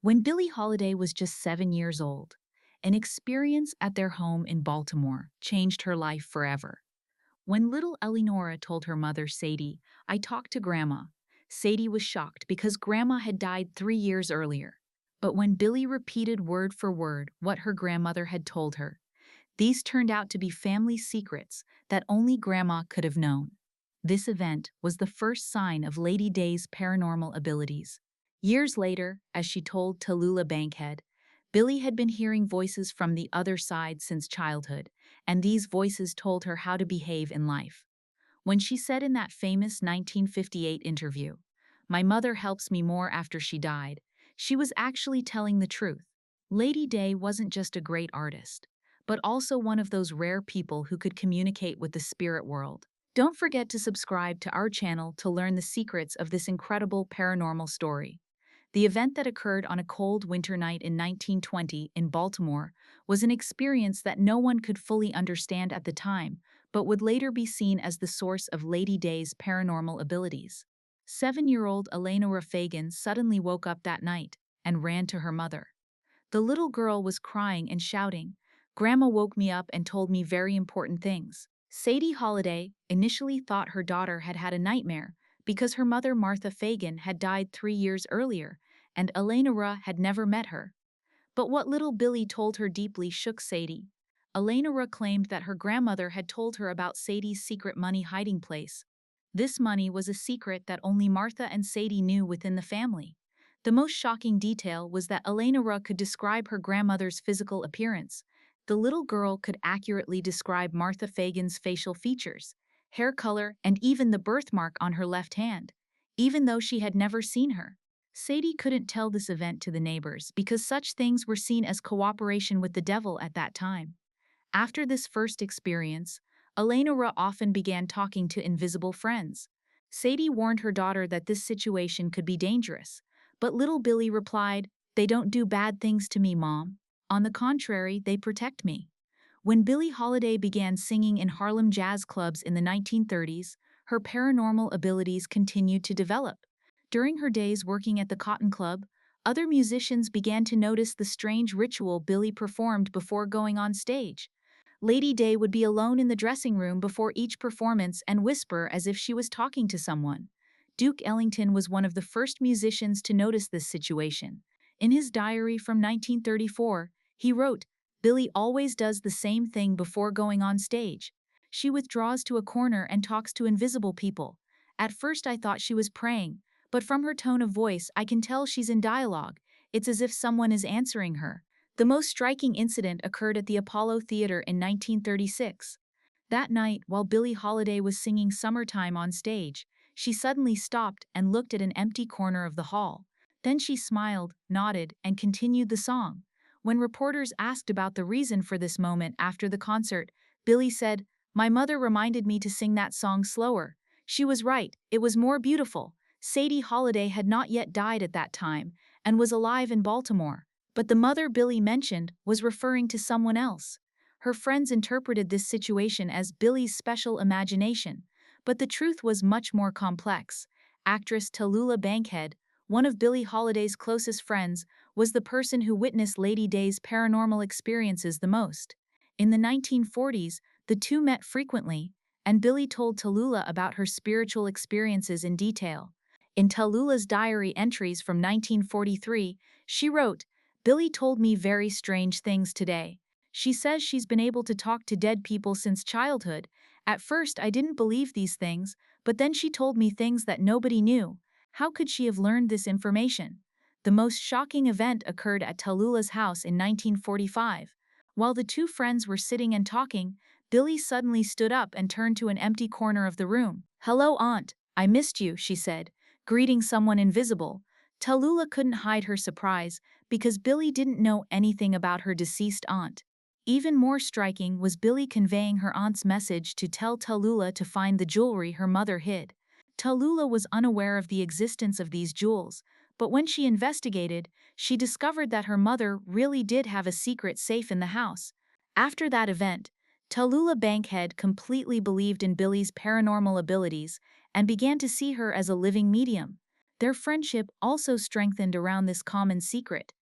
When Billie Holiday was just 7 years old, an experience at their home in Baltimore changed her life forever. When little Eleanora told her mother, Sadie, "I talked to Grandma," Sadie was shocked because Grandma had died 3 years earlier. But when Billie repeated word for word what her grandmother had told her, these turned out to be family secrets that only Grandma could have known. This event was the first sign of Lady Day's paranormal abilities. Years later, as she told Tallulah Bankhead, Billie had been hearing voices from the other side since childhood, and these voices told her how to behave in life. When she said in that famous 1958 interview, "My mother helps me more after she died," she was actually telling the truth. Lady Day wasn't just a great artist, but also one of those rare people who could communicate with the spirit world. Don't forget to subscribe to our channel to learn the secrets of this incredible paranormal story. The event that occurred on a cold winter night in 1920 in Baltimore was an experience that no one could fully understand at the time, but would later be seen as the source of Lady Day's paranormal abilities. 7-year-old Eleanora Fagin suddenly woke up that night and ran to her mother. The little girl was crying and shouting, "Grandma woke me up and told me very important things." Sadie Holiday initially thought her daughter had had a nightmare because her mother, Martha Fagin, had died 3 years earlier, and Eleanora had never met her. But what little Billie told her deeply shook Sadie. Eleanora claimed that her grandmother had told her about Sadie's secret money hiding place. This money was a secret that only Martha and Sadie knew within the family. The most shocking detail was that Eleanora could describe her grandmother's physical appearance. The little girl could accurately describe Martha Fagin's facial features, hair color, and even the birthmark on her left hand, even though she had never seen her. Sadie couldn't tell this event to the neighbors because such things were seen as cooperation with the devil at that time. After this first experience, Eleanora often began talking to invisible friends. Sadie warned her daughter that this situation could be dangerous, but little Billie replied, "They don't do bad things to me, Mom. On the contrary, they protect me." When Billie Holiday began singing in Harlem jazz clubs in the 1930s, her paranormal abilities continued to develop. During her days working at the Cotton Club, other musicians began to notice the strange ritual Billie performed before going on stage. Lady Day would be alone in the dressing room before each performance and whisper as if she was talking to someone. Duke Ellington was one of the first musicians to notice this situation. In his diary from 1934, he wrote, "Billie always does the same thing before going on stage. She withdraws to a corner and talks to invisible people. At first I thought she was praying, but from her tone of voice I can tell she's in dialogue. It's as if someone is answering her." The most striking incident occurred at the Apollo Theater in 1936. That night, while Billie Holiday was singing "Summertime" on stage, she suddenly stopped and looked at an empty corner of the hall. Then she smiled, nodded, and continued the song. When reporters asked about the reason for this moment after the concert, Billie said, "My mother reminded me to sing that song slower. She was right, it was more beautiful." Sadie Holiday had not yet died at that time and was alive in Baltimore. But the mother Billie mentioned was referring to someone else. Her friends interpreted this situation as Billie's special imagination, but the truth was much more complex. Actress Tallulah Bankhead, one of Billie Holiday's closest friends, was the person who witnessed Lady Day's paranormal experiences the most. In the 1940s, the two met frequently, and Billie told Tallulah about her spiritual experiences in detail. In Tallulah's diary entries from 1943, she wrote, "Billie told me very strange things today. She says she's been able to talk to dead people since childhood. At first, I didn't believe these things, but then she told me things that nobody knew. How could she have learned this information?" The most shocking event occurred at Tallulah's house in 1945. While the two friends were sitting and talking, Billie suddenly stood up and turned to an empty corner of the room. "Hello, Aunt. I missed you," she said, greeting someone invisible. Tallulah couldn't hide her surprise because Billie didn't know anything about her deceased aunt. Even more striking was Billie conveying her aunt's message to tell Tallulah to find the jewelry her mother hid. Tallulah was unaware of the existence of these jewels, but when she investigated, she discovered that her mother really did have a secret safe in the house. After that event, Tallulah Bankhead completely believed in Billie's paranormal abilities and began to see her as a living medium. Their friendship also strengthened around this common secret.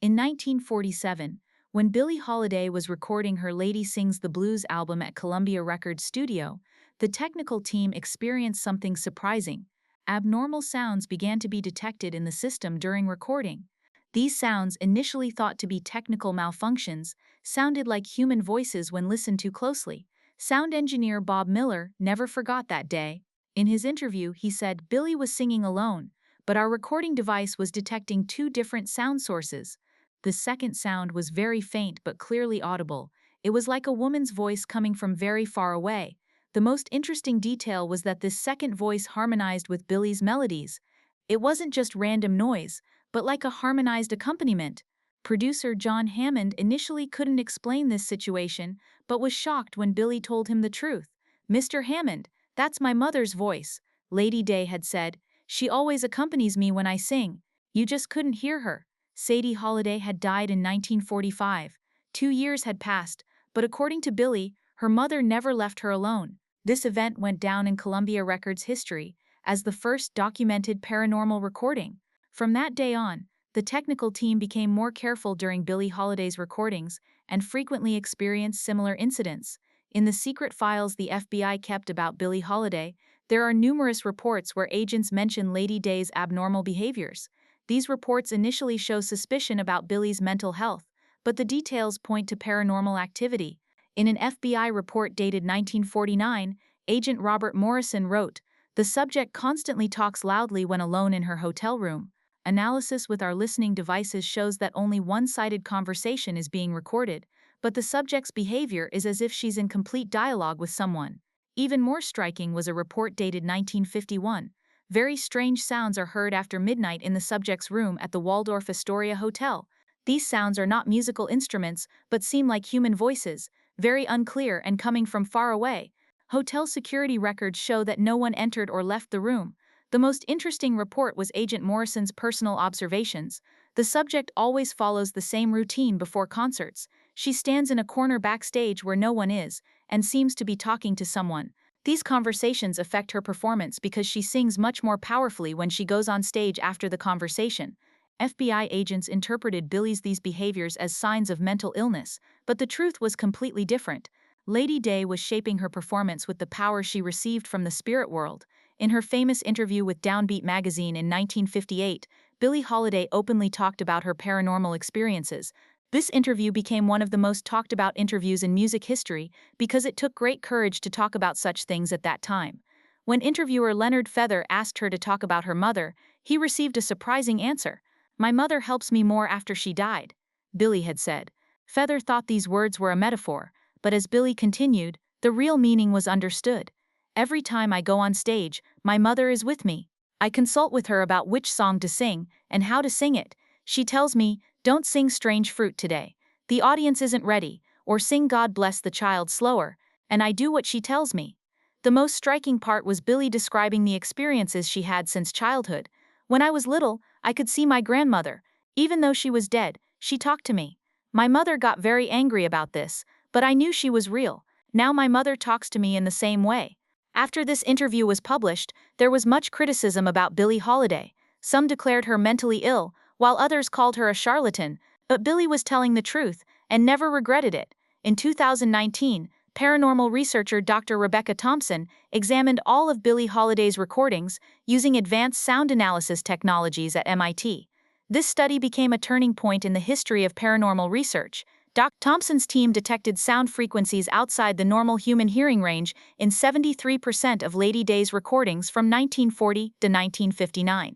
In 1947, when Billie Holiday was recording her Lady Sings the Blues album at Columbia Records studio, the technical team experienced something surprising. Abnormal sounds began to be detected in the system during recording. These sounds, initially thought to be technical malfunctions, sounded like human voices when listened to closely. Sound engineer Bob Miller never forgot that day. In his interview, he said, "Billie was singing alone, but our recording device was detecting two different sound sources. The second sound was very faint but clearly audible. It was like a woman's voice coming from very far away. The most interesting detail was that this second voice harmonized with Billie's melodies. It wasn't just random noise, but like a harmonized accompaniment." Producer John Hammond initially couldn't explain this situation, but was shocked when Billie told him the truth. "Mr. Hammond, that's my mother's voice," Lady Day had said. "She always accompanies me when I sing. You just couldn't hear her." Sadie Holiday had died in 1945. 2 years had passed, but according to Billie, her mother never left her alone. This event went down in Columbia Records history as the first documented paranormal recording. From that day on, the technical team became more careful during Billie Holiday's recordings and frequently experienced similar incidents. In the secret files the FBI kept about Billie Holiday, there are numerous reports where agents mention Lady Day's abnormal behaviors. These reports initially show suspicion about Billie's mental health, but the details point to paranormal activity. In an FBI report dated 1949, Agent Robert Morrison wrote, "The subject constantly talks loudly when alone in her hotel room. Analysis with our listening devices shows that only one-sided conversation is being recorded, but the subject's behavior is as if she's in complete dialogue with someone." Even more striking was a report dated 1951. "Very strange sounds are heard after midnight in the subject's room at the Waldorf Astoria Hotel. These sounds are not musical instruments, but seem like human voices, very unclear and coming from far away. Hotel security records show that no one entered or left the room." The most interesting report was Agent Morrison's personal observations. "The subject always follows the same routine before concerts. She stands in a corner backstage where no one is, and seems to be talking to someone. These conversations affect her performance because she sings much more powerfully when she goes on stage after the conversation." FBI agents interpreted Billie's these behaviors as signs of mental illness, but the truth was completely different. Lady Day was shaping her performance with the power she received from the spirit world. In her famous interview with Downbeat magazine in 1958, Billie Holiday openly talked about her paranormal experiences. This interview became one of the most talked about interviews in music history because it took great courage to talk about such things at that time. When interviewer Leonard Feather asked her to talk about her mother, he received a surprising answer. "My mother helps me more after she died," Billie had said. Feather thought these words were a metaphor, but as Billie continued, the real meaning was understood. "Every time I go on stage, my mother is with me. I consult with her about which song to sing and how to sing it. She tells me, 'Don't sing Strange Fruit today. The audience isn't ready,' or 'Sing God Bless the Child' slower, and I do what she tells me." The most striking part was Billie describing the experiences she had since childhood. "When I was little, I could see my grandmother. Even though she was dead, she talked to me. My mother got very angry about this, but I knew she was real. Now my mother talks to me in the same way." After this interview was published, there was much criticism about Billie Holiday. Some declared her mentally ill, while others called her a charlatan, but Billie was telling the truth and never regretted it. In 2019, paranormal researcher Dr. Rebecca Thompson examined all of Billie Holiday's recordings using advanced sound analysis technologies at MIT. This study became a turning point in the history of paranormal research. Dr. Thompson's team detected sound frequencies outside the normal human hearing range in 73% of Lady Day's recordings from 1940 to 1959.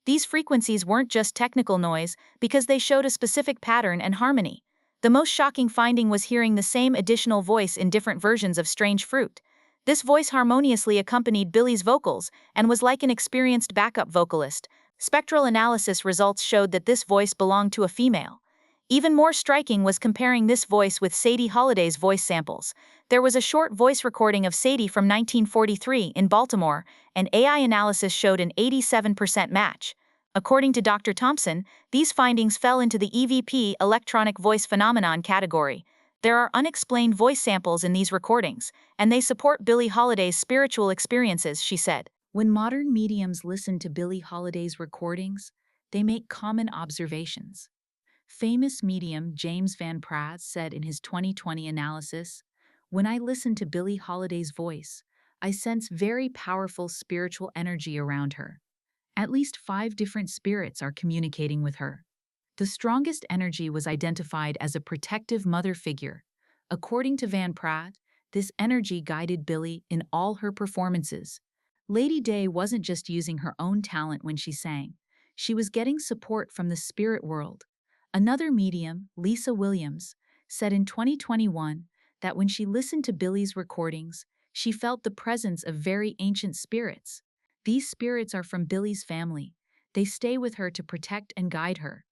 These frequencies weren't just technical noise because they showed a specific pattern and harmony. The most shocking finding was hearing the same additional voice in different versions of Strange Fruit. This voice harmoniously accompanied Billie's vocals and was like an experienced backup vocalist. Spectral analysis results showed that this voice belonged to a female. Even more striking was comparing this voice with Sadie Holiday's voice samples. There was a short voice recording of Sadie from 1943 in Baltimore, and AI analysis showed an 87% match. According to Dr. Thompson, these findings fell into the EVP electronic voice phenomenon category. There are unexplained voice samples in these recordings, and they support Billie Holiday's spiritual experiences, she said. When modern mediums listen to Billie Holiday's recordings, they make common observations. Famous medium James Van Praagh said in his 2020 analysis, "When I listen to Billie Holiday's voice, I sense very powerful spiritual energy around her. At least 5 different spirits are communicating with her." The strongest energy was identified as a protective mother figure. According to Van Praagh, this energy guided Billie in all her performances. Lady Day wasn't just using her own talent when she sang. She was getting support from the spirit world. Another medium, Lisa Williams, said in 2021 that when she listened to Billie's recordings, she felt the presence of very ancient spirits. These spirits are from Billie's family. They stay with her to protect and guide her.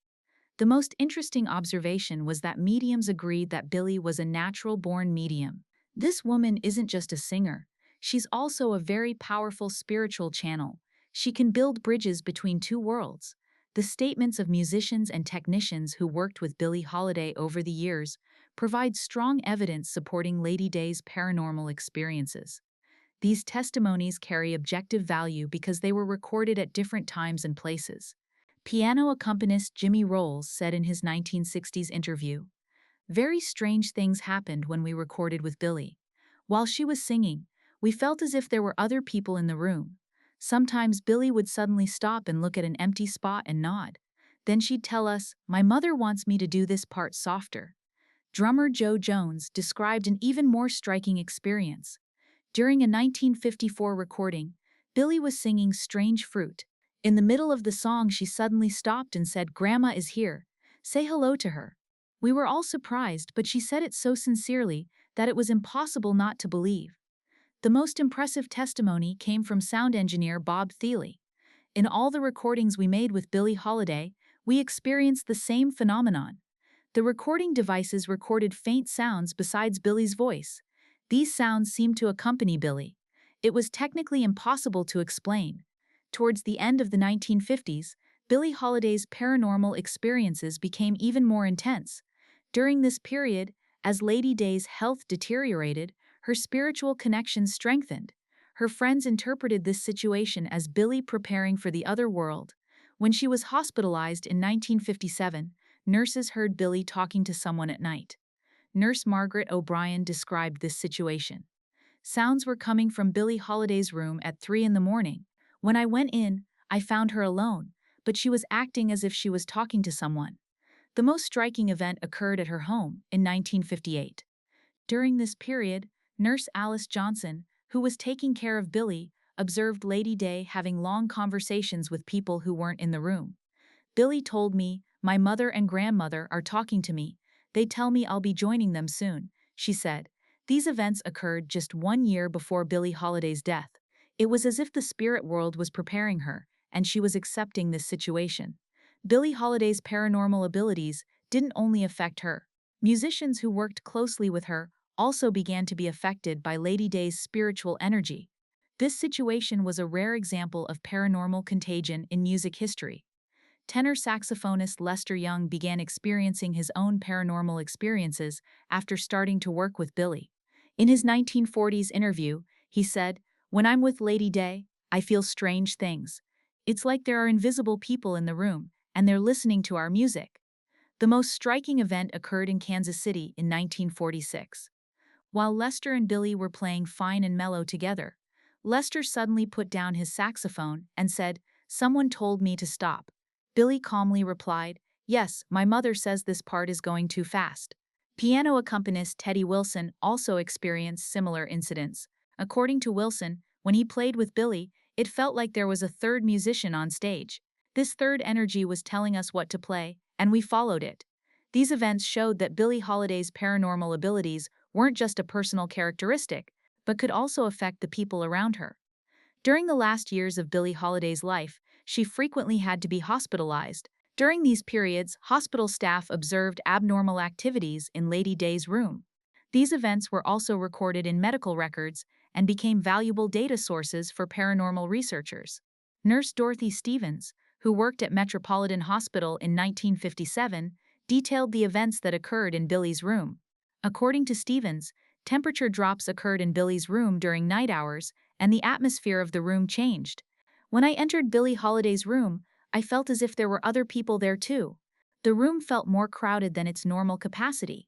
The most interesting observation was that mediums agreed that Billie was a natural-born medium. This woman isn't just a singer. She's also a very powerful spiritual channel. She can build bridges between two worlds. The statements of musicians and technicians who worked with Billie Holiday over the years provide strong evidence supporting Lady Day's paranormal experiences. These testimonies carry objective value because they were recorded at different times and places. Piano accompanist Jimmy Rolls said in his 1960s interview, "Very strange things happened when we recorded with Billie. While she was singing, we felt as if there were other people in the room. Sometimes Billie would suddenly stop and look at an empty spot and nod. Then she'd tell us, 'My mother wants me to do this part softer.'" Drummer Joe Jones described an even more striking experience. During a 1954 recording, Billie was singing Strange Fruit. In the middle of the song, she suddenly stopped and said, "Grandma is here. Say hello to her." We were all surprised, but she said it so sincerely that it was impossible not to believe. The most impressive testimony came from sound engineer Bob Thiele. "In all the recordings we made with Billie Holiday, we experienced the same phenomenon. The recording devices recorded faint sounds besides Billie's voice. These sounds seemed to accompany Billie. It was technically impossible to explain." Towards the end of the 1950s, Billie Holiday's paranormal experiences became even more intense. During this period, as Lady Day's health deteriorated, her spiritual connections strengthened. Her friends interpreted this situation as Billie preparing for the other world. When she was hospitalized in 1957, nurses heard Billie talking to someone at night. Nurse Margaret O'Brien described this situation. "Sounds were coming from Billie Holiday's room at 3 in the morning. When I went in, I found her alone, but she was acting as if she was talking to someone." The most striking event occurred at her home in 1958. During this period, nurse Alice Johnson, who was taking care of Billie, observed Lady Day having long conversations with people who weren't in the room. "Billie told me, 'My mother and grandmother are talking to me. They tell me I'll be joining them soon,'" she said. These events occurred just 1 year before Billie Holiday's death. It was as if the spirit world was preparing her, and she was accepting this situation. Billie Holiday's paranormal abilities didn't only affect her. Musicians who worked closely with her also began to be affected by Lady Day's spiritual energy. This situation was a rare example of paranormal contagion in music history. Tenor saxophonist Lester Young began experiencing his own paranormal experiences after starting to work with Billie. In his 1940s interview, he said, "When I'm with Lady Day, I feel strange things. It's like there are invisible people in the room, and they're listening to our music." The most striking event occurred in Kansas City in 1946. While Lester and Billie were playing fine and mellow together, Lester suddenly put down his saxophone and said, "Someone told me to stop." Billie calmly replied, "Yes, my mother says this part is going too fast." Piano accompanist Teddy Wilson also experienced similar incidents. According to Wilson, when he played with Billie, it felt like there was a third musician on stage. This third energy was telling us what to play, and we followed it. These events showed that Billie Holiday's paranormal abilities weren't just a personal characteristic, but could also affect the people around her. During the last years of Billie Holiday's life, she frequently had to be hospitalized. During these periods, hospital staff observed abnormal activities in Lady Day's room. These events were also recorded in medical records and became valuable data sources for paranormal researchers. Nurse Dorothy Stevens, who worked at Metropolitan Hospital in 1957, detailed the events that occurred in Billie's room. According to Stevens, temperature drops occurred in Billie's room during night hours, and the atmosphere of the room changed. When I entered Billie Holiday's room, I felt as if there were other people there too. The room felt more crowded than its normal capacity.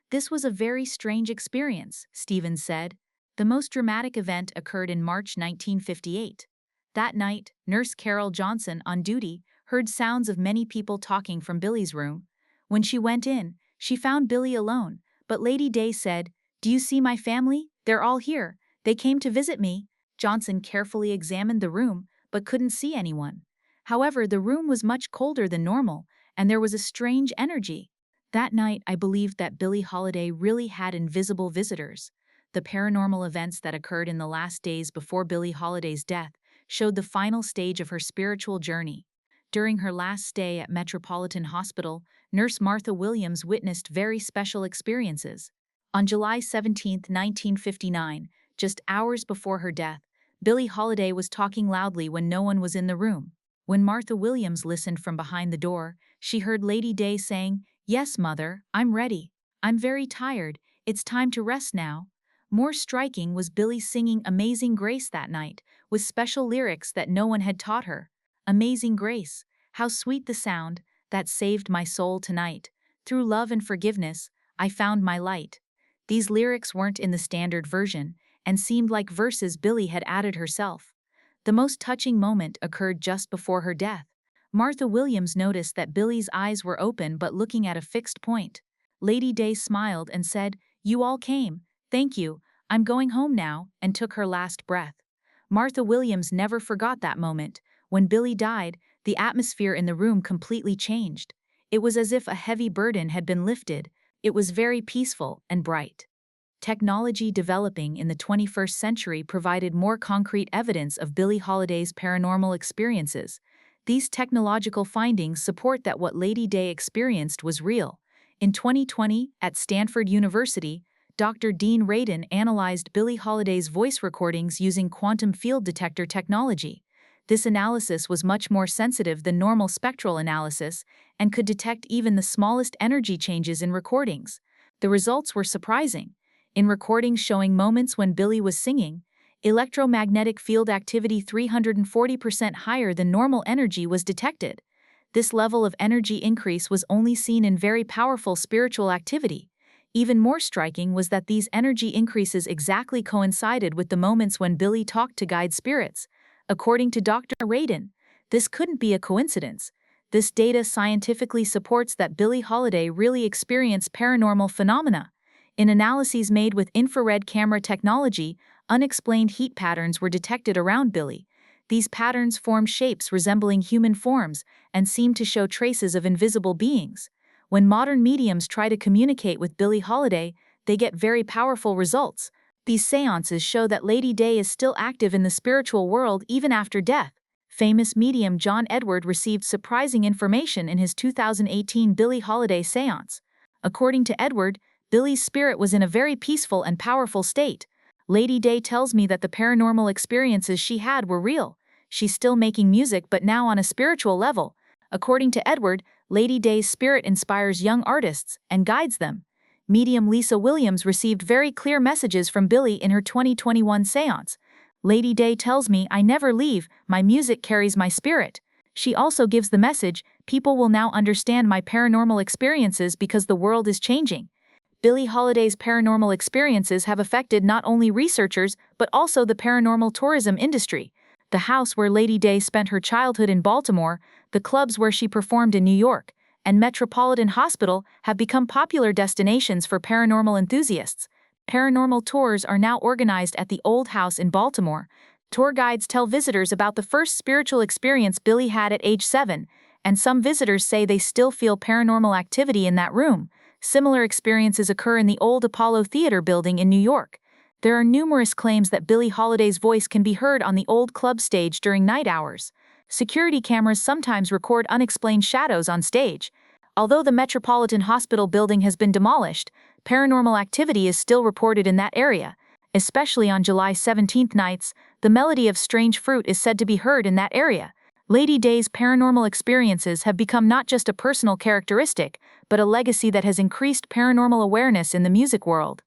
This was a very strange experience, Stevens said. The most dramatic event occurred in March 1958. That night, Nurse Carol Johnson, on duty, heard sounds of many people talking from Billie's room. When she went in, she found Billie alone, but Lady Day said, "Do you see my family? They're all here. They came to visit me." Johnson carefully examined the room, but couldn't see anyone. However, the room was much colder than normal, and there was a strange energy. That night, I believed that Billie Holiday really had invisible visitors. The paranormal events that occurred in the last days before Billie Holiday's death showed the final stage of her spiritual journey. During her last stay at Metropolitan Hospital, Nurse Martha Williams witnessed very special experiences. On July 17, 1959, just hours before her death, Billie Holiday was talking loudly when no one was in the room. When Martha Williams listened from behind the door, she heard Lady Day saying, "Yes, Mother, I'm ready. I'm very tired. It's time to rest now." More striking was Billie singing Amazing Grace that night, with special lyrics that no one had taught her. Amazing Grace, how sweet the sound, that saved my soul tonight. Through love and forgiveness, I found my light. These lyrics weren't in the standard version, and seemed like verses Billie had added herself. The most touching moment occurred just before her death. Martha Williams noticed that Billie's eyes were open but looking at a fixed point. Lady Day smiled and said, "You all came. Thank you. I'm going home now," and took her last breath. Martha Williams never forgot that moment. When Billie died, the atmosphere in the room completely changed. It was as if a heavy burden had been lifted. It was very peaceful and bright. Technology developing in the 21st century provided more concrete evidence of Billie Holiday's paranormal experiences. These technological findings support that what Lady Day experienced was real. In 2020, at Stanford University, Dr. Dean Radin analyzed Billie Holiday's voice recordings using quantum field detector technology. This analysis was much more sensitive than normal spectral analysis and could detect even the smallest energy changes in recordings. The results were surprising. In recordings showing moments when Billie was singing, electromagnetic field activity 340% higher than normal energy was detected. This level of energy increase was only seen in very powerful spiritual activity. Even more striking was that these energy increases exactly coincided with the moments when Billie talked to guide spirits. According to Dr. Radin, this couldn't be a coincidence. This data scientifically supports that Billie Holiday really experienced paranormal phenomena. In analyses made with infrared camera technology, unexplained heat patterns were detected around Billie. These patterns formed shapes resembling human forms and seemed to show traces of invisible beings. When modern mediums try to communicate with Billie Holiday, they get very powerful results. These seances show that Lady Day is still active in the spiritual world even after death. Famous medium John Edward received surprising information in his 2018 Billie Holiday seance. According to Edward, Billie's spirit was in a very peaceful and powerful state. Lady Day tells me that the paranormal experiences she had were real. She's still making music but now on a spiritual level. According to Edward, Lady Day's spirit inspires young artists and guides them. Medium Lisa Williams received very clear messages from Billie in her 2021 seance. Lady Day tells me, "I never leave, my music carries my spirit." She also gives the message, "People will now understand my paranormal experiences because the world is changing." Billie Holiday's paranormal experiences have affected not only researchers but also the paranormal tourism industry. The house where Lady Day spent her childhood in Baltimore, the clubs where she performed in New York, and Metropolitan Hospital have become popular destinations for paranormal enthusiasts. Paranormal tours are now organized at the Old House in Baltimore. Tour guides tell visitors about the first spiritual experience Billie had at age 7, and some visitors say they still feel paranormal activity in that room. Similar experiences occur in the old Apollo Theater building in New York. There are numerous claims that Billie Holiday's voice can be heard on the old club stage during night hours. Security cameras sometimes record unexplained shadows on stage. Although the Metropolitan Hospital building has been demolished, paranormal activity is still reported in that area. Especially on July 17th nights, the melody of strange fruit is said to be heard in that area. Lady Day's paranormal experiences have become not just a personal characteristic, but a legacy that has increased paranormal awareness in the music world.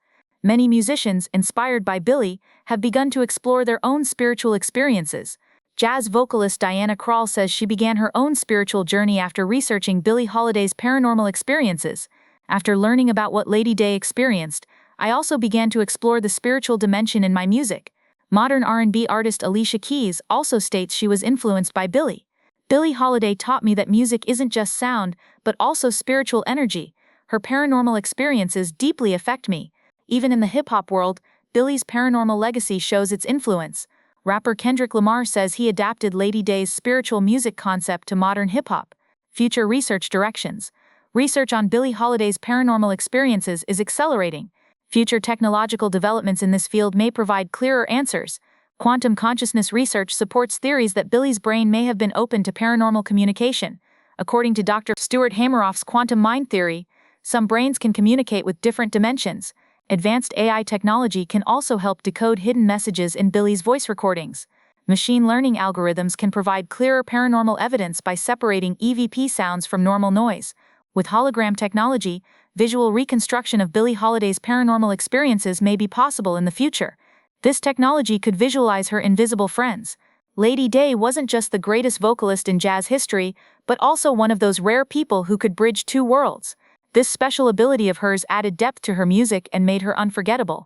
many musicians, inspired by Billie, have begun to explore their own spiritual experiences. Jazz vocalist Diana Krall says she began her own spiritual journey after researching Billie Holiday's paranormal experiences. After learning about what Lady Day experienced, I also began to explore the spiritual dimension in my music. Modern R&B artist Alicia Keys also states she was influenced by Billie. Billie Holiday taught me that music isn't just sound, but also spiritual energy. Her paranormal experiences deeply affect me. Even in the hip-hop world, Billie's paranormal legacy shows its influence. Rapper Kendrick Lamar says he adapted Lady Day's spiritual music concept to modern hip-hop. Future research directions. Research on Billie Holiday's paranormal experiences is accelerating. Future technological developments in this field may provide clearer answers. Quantum consciousness research supports theories that Billie's brain may have been open to paranormal communication. According to Dr. Stuart Hameroff's quantum mind theory, some brains can communicate with different dimensions. Advanced AI technology can also help decode hidden messages in Billie's voice recordings. Machine learning algorithms can provide clearer paranormal evidence by separating EVP sounds from normal noise. With hologram technology, visual reconstruction of Billie Holiday's paranormal experiences may be possible in the future. This technology could visualize her invisible friends. Lady Day wasn't just the greatest vocalist in jazz history, but also one of those rare people who could bridge two worlds. This special ability of hers added depth to her music and made her unforgettable.